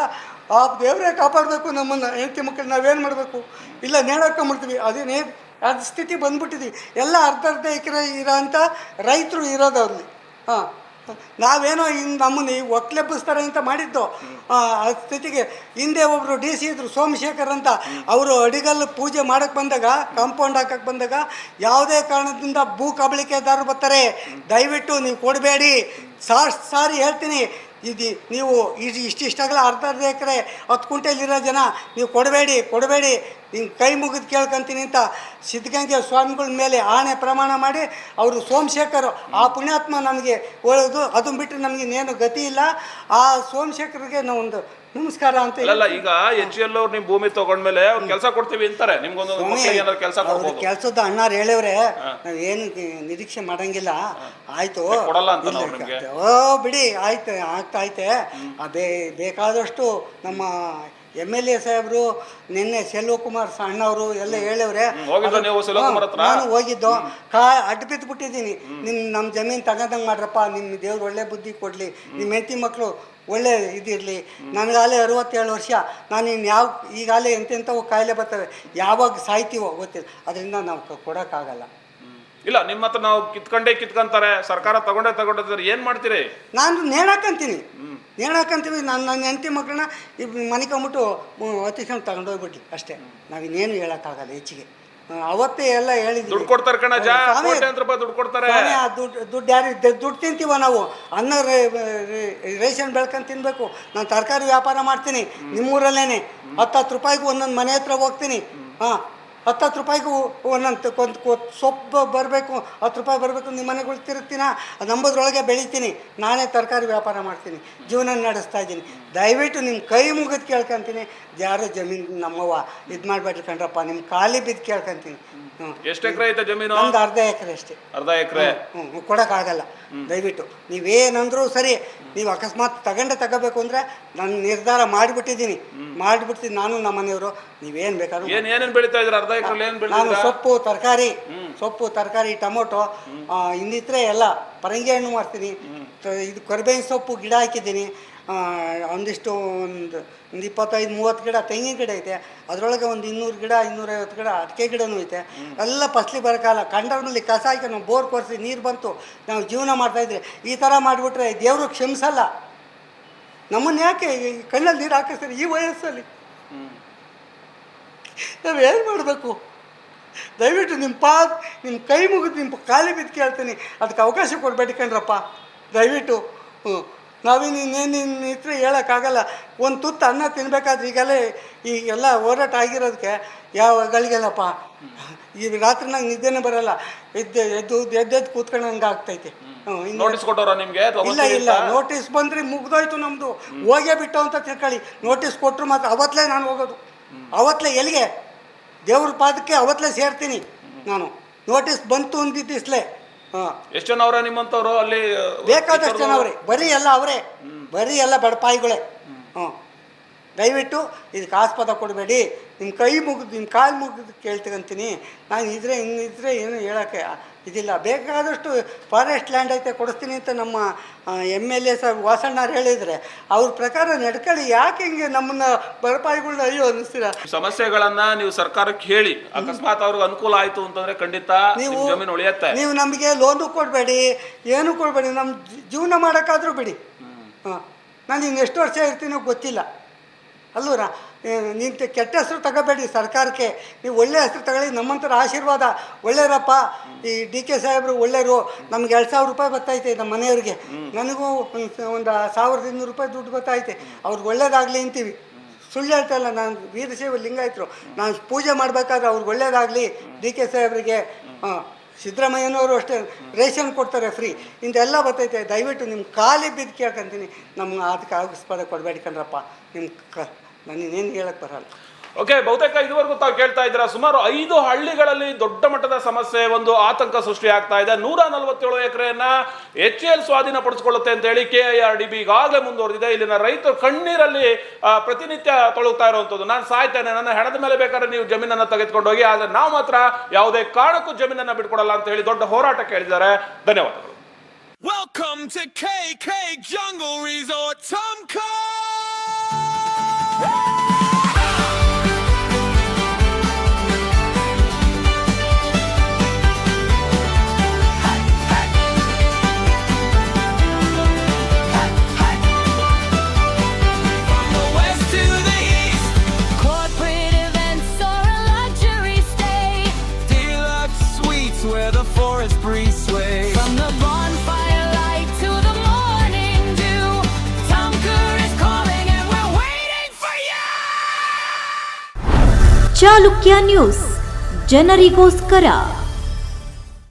ಆ ದೇವರೇ ಕಾಪಾಡಬೇಕು ನಮ್ಮನ್ನು, ಹೆಂಡತಿ ಮಕ್ಕಳು. ನಾವೇನು ಮಾಡಬೇಕು? ಇಲ್ಲ ನೇಣು ಹಾಕೊಂಡ್ಬಿಡ್ತೀವಿ. ಅದೇನೇ ಅದು ಸ್ಥಿತಿ ಬಂದ್ಬಿಟ್ಟಿದ್ವಿ. ಎಲ್ಲ ಅರ್ಧ ಎಕರೆ ಇರೋ ಅಂಥ ರೈತರು ಇರೋದವ್ರಲ್ಲಿ. ಹಾಂ, ನಾವೇನೋ ಹಿಂಗೆ ನಮ್ಮನ್ನು ಒಕ್ಲೆಬ್ಬಿಸ್ತಾರೆ ಅಂತ ಮಾಡಿದ್ದು. ಆ ಸ್ಥಿತಿಗೆ ಹಿಂದೆ ಒಬ್ಬರು DC ಇದ್ರು, ಸೋಮಶೇಖರ್ ಅಂತ. ಅವರು ಅಡಿಗಲ್ಲು ಪೂಜೆ ಮಾಡೋಕ್ಕೆ ಬಂದಾಗ, ಕಾಂಪೌಂಡ್ ಹಾಕಕ್ಕೆ ಬಂದಾಗ, ಯಾವುದೇ ಕಾರಣದಿಂದ ಭೂ ಕಬಳಿಕೆದಾರರು ಬರ್ತಾರೆ, ದಯವಿಟ್ಟು ನೀವು ಕೊಡಬೇಡಿ. ಸಾರಿ ಹೇಳ್ತೀನಿ, ನೀವು ಇಷ್ಟಾಗಲ್ಲ ಅರ್ಧ ಎಕರೆ 10 ಕುಂಟೆಲಿರೋ ಜನ ನೀವು ಕೊಡಬೇಡಿ. ಹಿಂಗೆ ಕೈ ಮುಗಿದು ಕೇಳ್ಕೊಂತೀನಿ ಅಂತ ಸಿದ್ಧಗಂಗೆ ಸ್ವಾಮಿಗಳ ಮೇಲೆ ಆಣೆ ಪ್ರಮಾಣ ಮಾಡಿ ಅವರು ಸೋಮಶೇಖರ್, ಆ ಪುಣ್ಯಾತ್ಮ ನಮಗೆ ಒಳ್ಳೆಯದು. ಅದನ್ನು ಬಿಟ್ಟು ನಮಗಿನ್ನೇನು ಗತಿ ಇಲ್ಲ. ಆ ಸೋಮಶೇಖರ್ಗೆ ನಾವು ಒಂದು ನಮಸ್ಕಾರ ಅಂತ. ಇಲ್ಲ, ಈಗ HAL ಅವ್ರು ನಿಮ್ ಭೂಮಿ ತಗೊಂಡ್ಮೇಲೆ ಅವ್ರು ಕೆಲಸ ಕೊಡ್ತೀವಿ ಅಂತಾರೆ. ನಿಮ್ಗೊಂದು ಕೆಲಸ ಕೊಡ್ಬೋದು. ಕೆಲಸದ ಅಣ್ಣಾರು ಹೇಳವ್ರೆ, ನಾವೇನು ನಿರೀಕ್ಷೆ ಮಾಡಂಗಿಲ್ಲ. ಆಯ್ತು, ಕೊಡಲ್ಲ ಅಂತ. ಓ ಬಿಡಿ, ಆಯ್ತು, ಆಗ್ತಾಯ್ತೆ. ಬೇಕಾದಷ್ಟು ನಮ್ಮ MLA ಸಾಹೇಬರು ನಿನ್ನೆ ಸೆಲ್ವಕುಮಾರ್ ಅಣ್ಣವರು ಎಲ್ಲ ಹೇಳವ್ರೆ. ನಾನು ಹೋಗಿದ್ದು ಅಡ್ಡ ಬಿದ್ದುಬಿಟ್ಟಿದ್ದೀನಿ. ನಮ್ಮ ಜಮೀನು ತಗೊಂಡಂಗೆ ಮಾಡ್ರಪ್ಪ, ನಿಮ್ಮ ದೇವ್ರು ಒಳ್ಳೆ ಬುದ್ಧಿ ಕೊಡಲಿ, ನಿಮ್ಮ ಹೆಂಡತಿ ಮಕ್ಕಳು ಒಳ್ಳೆ ಇದಿರಲಿ. ನನಗಾಲೇ 67 ವರ್ಷ. ನಾನು ಈಗಾಲೇ ಎಂತೆಂಥವು ಕಾಯಿಲೆ ಬರ್ತವೆ, ಯಾವಾಗ ಸಾಯ್ತೀವೋ ಗೊತ್ತಿಲ್ಲ. ಅದರಿಂದ ನಾವು ಕೊಡೋಕ್ಕಾಗಲ್ಲ. ಇಲ್ಲ, ನಿಮ್ಮ ಹತ್ರ ನಾವು ಕಿತ್ಕೊಂತಾರೆ, ಸರ್ಕಾರ ತಗೊಂಡಿದ್ದಾರೆ. ಏನು ಮಾಡ್ತೀರಿ? ನಾನು ನೇಣು ಹಾಕಂತೀವಿ. ನನ್ನ ಹೆಂಡತಿ ಮಕ್ಕಳನ್ನ ಮನೆಕೊಂಬಿಟ್ಟು ಅತಿಶಯ ತಗೊಂಡೋಗ್ಬಿಟ್ಲಿ ಅಷ್ಟೇ. ನಾವಿನ್ನೇನು ಹೇಳೋಕ್ಕಾಗಲ್ಲ ಹೆಚ್ಚಿಗೆ. ಅವತ್ತೇ ಎಲ್ಲ ಹೇಳಿದ್ವಿ. ದುಡ್ಡು ಕೊಡ್ತಾರೆ ಕಣ, ದುಡ್ಡು ಕೊಡ್ತಾರೆ. ದುಡ್ಡು ಯಾರು ದುಡ್ಡು ತಿಂತೀವ ನಾವು? ಅನ್ನ ರೇಷನ್ ಬೆಳ್ಕೊಂಡು ತಿನ್ನಬೇಕು. ನಾನು ತರಕಾರಿ ವ್ಯಾಪಾರ ಮಾಡ್ತೀನಿ ನಿಮ್ಮೂರಲ್ಲೇ. 10 ರೂಪಾಯಿಗೂ ಒಂದೊಂದು ಮನೆ ಹತ್ರ ಹೋಗ್ತೀನಿ. ಹಾಂ, 10 ರೂಪಾಯಿಗೂ ಒಂದೊಂದು ಸೊಪ್ಪು ಬರಬೇಕು, 10 ರೂಪಾಯಿ ಬರಬೇಕು. ನಿಮ್ಮ ಮನೆಗಳು ತಿರುಗ್ತೀನ, ನಂಬೋದ್ರೊಳಗೆ ಬೆಳಿತೀನಿ. ನಾನೇ ತರಕಾರಿ ವ್ಯಾಪಾರ ಮಾಡ್ತೀನಿ, ಜೀವನ ನಡೆಸ್ತಾ ಇದ್ದೀನಿ. ದಯವಿಟ್ಟು ನಿಮ್ಮ ಕೈ ಮುಗಿದು ಕೇಳ್ಕೊಂತೀನಿ, ಯಾರೋ ಜಮೀನು ನಮ್ಮವ್ವ ಇದು ಮಾಡಬೇಡ್ರಿ ಕಣ್ರಪ್ಪ, ನಿಮ್ಮ ಖಾಲಿ ಬಿದ್ದು ಕೇಳ್ಕೊಂತೀನಿ. ಎಷ್ಟು ಎಕರೆ ಐತೆ ಜಮೀನು? ಒಂದು ಅರ್ಧ ಎಕರೆ ಅಷ್ಟೇ. ಅರ್ಧ ಎಕರೆ? ಕೊಡೋಕ್ಕಾಗಲ್ಲ. ದಯವಿಟ್ಟು ನೀವೇನಂದ್ರೂ ಸರಿ, ನೀವು ಅಕಸ್ಮಾತ್ ತಗೋಬೇಕು ಅಂದರೆ ನಾನು ನಿರ್ಧಾರ ಮಾಡಿಬಿಟ್ಟಿದ್ದೀನಿ. ನಾನು ನಮ್ಮ ಮನೆಯವರು. ನೀವೇನು ಬೇಕಾದ್ರೂ. ಏನೇನು ಬೆಳೀತಾ ಇದ್ರೆ ಅರ್ಧ ಎಕರೆ ಏನು ಬೆಳೀತಾ? ನಾನು ಸೊಪ್ಪು ತರಕಾರಿ ಟೊಮೊಟೊ, ಇನ್ನಿತರೆ ಎಲ್ಲ ಪರಂಗಿ ಹಣ್ಣು ಮಾಡ್ತೀನಿ. ಇದು ಕರಿಬೇವಿನ ಸೊಪ್ಪು ಗಿಡ ಹಾಕಿದ್ದೀನಿ. ಒಂದಿಷ್ಟು ಒಂದು 25-30 ಗಿಡ ತೆಂಗಿನ ಗಿಡ ಐತೆ, ಅದರೊಳಗೆ ಒಂದು 200 ಗಿಡ 250 ಗಿಡ ಅಡಿಕೆ ಗಿಡನೂ ಐತೆ. ಎಲ್ಲ ಫಸಲಿ ಬರಕಾಲ ಕಂಡರ್ನಲ್ಲಿ ಕಸ ಹಾಕಿ ನಾವು ಬೋರ್ ಕೊರೆಸಿ ನೀರು ಬಂತು, ನಾವು ಜೀವನ ಮಾಡ್ತಾಯಿದ್ವಿ. ಈ ಥರ ಮಾಡಿಬಿಟ್ರೆ ದೇವರು ಕ್ಷಮಿಸಲ್ಲ. ನಮ್ಮನ್ನು ಯಾಕೆ ಈ ಕಣ್ಣಲ್ಲಿ ನೀರು ಹಾಕಿಸ್ತಾರೆ ಈ ವಯಸ್ಸಲ್ಲಿ? ನಾವು ಏನು ಮಾಡಬೇಕು? ದಯವಿಟ್ಟು ನಿಮ್ಮ ಕೈ ಮುಗಿದು ನಿಮ್ಮ ಖಾಲಿ ಬಿದ್ದು ಕೇಳ್ತೀನಿ, ಅದಕ್ಕೆ ಅವಕಾಶ ಕೊಡಬೇಡಿ ಕಣ್ರಪ್ಪ ದಯವಿಟ್ಟು. ನಾವಿನ್ನೇನು ಇದ್ರೆ ಹೇಳೋಕ್ಕಾಗಲ್ಲ. ಒಂದು ತುತ್ತು ಅನ್ನ ತಿನ್ಬೇಕಾದ್ರೆ ಈಗೆಲ್ಲ ಹೋರಾಟ ಆಗಿರೋದಕ್ಕೆ ಯಾವ ಗಳಿಗೆಲ್ಲಪ್ಪ. ಈ ರಾತ್ರಿ ನಂಗೆ ನಿದ್ದೆನೇ ಬರೋಲ್ಲ, ಎದ್ದು ಕೂತ್ಕೊಂಡಂಗೆ ಆಗ್ತೈತೆ. ನೋಟಿಸ್ ಕೊಟ್ಟವ್ರ ನಿಮಗೆ? ಇಲ್ಲ, ನೋಟಿಸ್ ಬಂದರೆ ಮುಗ್ದೋಯ್ತು ನಮ್ಮದು, ಹೋಗೇ ಬಿಟ್ಟು ಅಂತ ತಿಳ್ಕೊಳ್ಳಿ. ನೋಟಿಸ್ ಕೊಟ್ಟರು ಮಾತ್ರ ಅವತ್ತಲೇ ನಾನು ಹೋಗೋದು. ಅವತ್ತಲೇ ಎಲ್ಲಿಗೆ? ದೇವ್ರ ಪಾದಕ್ಕೆ ಅವತ್ತಲೇ ಸೇರ್ತೀನಿ ನಾನು. ನೋಟಿಸ್ ಬಂತು ಅಂದಿದ್ದಿಸ್ಲೇ. ಎಷ್ಟು ಜನ ಅವರ ನಿಮ್ಮಂಥವ್ರು ಅಲ್ಲಿ? ಬೇಕಾದಷ್ಟು ಜನ ಅವರೇ, ಬರೀ ಎಲ್ಲ ಬಡಪಾಯಿಗಳೇ. ದಯವಿಟ್ಟು ಇದಕ್ಕೆ ಆಸ್ಪದ ಕೊಡಬೇಡಿ. ನಿಮ್ಮ ಕೈ ಮುಗಿದು ನಿಮ್ಮ ಕಾಲು ಮುಗಿದು ಕೇಳ್ತಕ್ಕಂತೀನಿ. ನಾನು ಇನ್ನಿದ್ರೆ ಏನು ಹೇಳೋಕ್ಕೆ ಇದಿಲ್ಲ. ಬೇಕಾದಷ್ಟು ಫಾರೆಸ್ಟ್ ಲ್ಯಾಂಡ್ ಐತೆ ಕೊಡಿಸ್ತೀನಿ ಅಂತ ನಮ್ಮ MLA ಸರ್ ವಾಸಣ್ಣವ್ರು ಹೇಳಿದರೆ ಅವ್ರ ಪ್ರಕಾರ ನಡ್ಕೊಳ್ಳಿ. ಯಾಕೆ ಹಿಂಗೆ ನಮ್ಮನ್ನು ಬಡಪಾಯಿಗಳನ್ನ ಅಯ್ಯೋ ಅನ್ನಿಸ್ತೀರಾ? ಸಮಸ್ಯೆಗಳನ್ನ ನೀವು ಸರ್ಕಾರಕ್ಕೆ ಹೇಳಿ, ಅಕಸ್ಮಾತ್ ಅವ್ರಿಗೆ ಅನುಕೂಲ ಆಯಿತು ಅಂತಂದ್ರೆ ಖಂಡಿತ ನೀವು ಜಮೀನು ಉಳಿಯುತ್ತೆ. ನೀವು ನಮಗೆ ಲೋನು ಕೊಡಬೇಡಿ, ಏನು ಕೊಡಬೇಡಿ, ನಮ್ಮ ಜೀವನ ಮಾಡೋಕ್ಕಾದ್ರೂ ಬಿಡಿ. ನಾನು ಇನ್ನು ಎಷ್ಟು ವರ್ಷ ಇರ್ತೀನೋ ಗೊತ್ತಿಲ್ಲ ಅಲ್ಲೂರ. ನಿಂತು ಕೆಟ್ಟ ಹೆಸರು ತಗೋಬೇಡಿ ಸರ್ಕಾರಕ್ಕೆ. ನೀವು ಒಳ್ಳೆ ಹೆಸರು ತಗೊಳ್ಳಿ. ನಮ್ಮಂಥರ ಆಶೀರ್ವಾದ ಒಳ್ಳೆಯರಪ್ಪ. ಈ DK ಸಾಹೇಬರು ಒಳ್ಳೆಯರು. ನಮ್ಗೆ 2,000 ರೂಪಾಯಿ ಬರ್ತೈತೆ ನಮ್ಮ ಮನೆಯವ್ರಿಗೆ, ನನಗೂ ಒಂದು 1,200 ರೂಪಾಯಿ ದುಡ್ಡು ಬರ್ತೈತೆ. ಅವ್ರಿಗೆ ಒಳ್ಳೇದಾಗಲಿ ಅಂತೀವಿ, ಸುಳ್ಳು ಹೇಳ್ತಾ ಇಲ್ಲ. ನಾನು ವೀರಶೈವ ಲಿಂಗಾಯತರು, ನಾನು ಪೂಜೆ ಮಾಡಬೇಕಾದ್ರೆ ಅವ್ರಿಗೆ ಒಳ್ಳೇದಾಗಲಿ DK ಸಾಹೇಬ್ರಿಗೆ. ಸಿದ್ದರಾಮಯ್ಯನವರು ಅಷ್ಟೇ ರೇಷನ್ ಕೊಡ್ತಾರೆ ಫ್ರೀ, ಇಂಥೆಲ್ಲ ಬರ್ತೈತೆ. ದಯವಿಟ್ಟು ನಿಮ್ಮ ಖಾಲಿ ಬಿದ್ದು ಕೇಳ್ಕೊಂತೀನಿ, ನಮ್ಗೆ ಅದಕ್ಕೆ ಆಗಿಸ್ಪದ ಕೊಡಬೇಡಿ ಕಣ್ರಪ್ಪ. ನಾನಿನ್ನೇನು ಹೇಳಕ್ಕೆ ಬರಲ್ಲ. ಓಕೆ, ಬಹುತೇಕ ಇದುವರೆಗೂ ತಾವು ಕೇಳ್ತಾ ಇದ್ದೀರಾ, ಸುಮಾರು 5 ಹಳ್ಳಿಗಳಲ್ಲಿ ದೊಡ್ಡ ಮಟ್ಟದ ಸಮಸ್ಯೆ, ಒಂದು ಆತಂಕ ಸೃಷ್ಟಿ ಆಗ್ತಾ ಇದೆ. 147 ಎಕರೆಯನ್ನ HAL ಸ್ವಾಧೀನ ಪಡಿಸ್ಕೊಳ್ಳುತ್ತೆ ಅಂತ ಹೇಳಿ KIRDB ಈಗಾಗಲೇ ಮುಂದುವರೆದಿದೆ. ಇಲ್ಲಿನ ರೈತರು ಕಣ್ಣೀರಲ್ಲಿ ಪ್ರತಿನಿತ್ಯ ತೊಳಗ್ತಾ ಇರುವಂಥದ್ದು. ನಾನು ಸಾಯ್ತೇನೆ, ನನ್ನ ಹೆಣದ ಮೇಲೆ ಬೇಕಾದ್ರೆ ನೀವು ಜಮೀನನ್ನು ತೆಗೆದುಕೊಂಡು ಹೋಗಿ, ಆದರೆ ನಾವು ಮಾತ್ರ ಯಾವುದೇ ಕಾರಣಕ್ಕೂ ಜಮೀನನ್ನು ಬಿಟ್ಕೊಡಲ್ಲ ಅಂತ ಹೇಳಿ ದೊಡ್ಡ ಹೋರಾಟ ಕೇಳಿದ್ದಾರೆ. ಧನ್ಯವಾದಗಳು. Welcome to KK Jungle Resort Tumco! Where the forest breeze sways. From the bonfire light to the morning dew, Tumco is calling and we're waiting for you. Chalukya news, ಜನರಿಗೋಸ್ಕರ.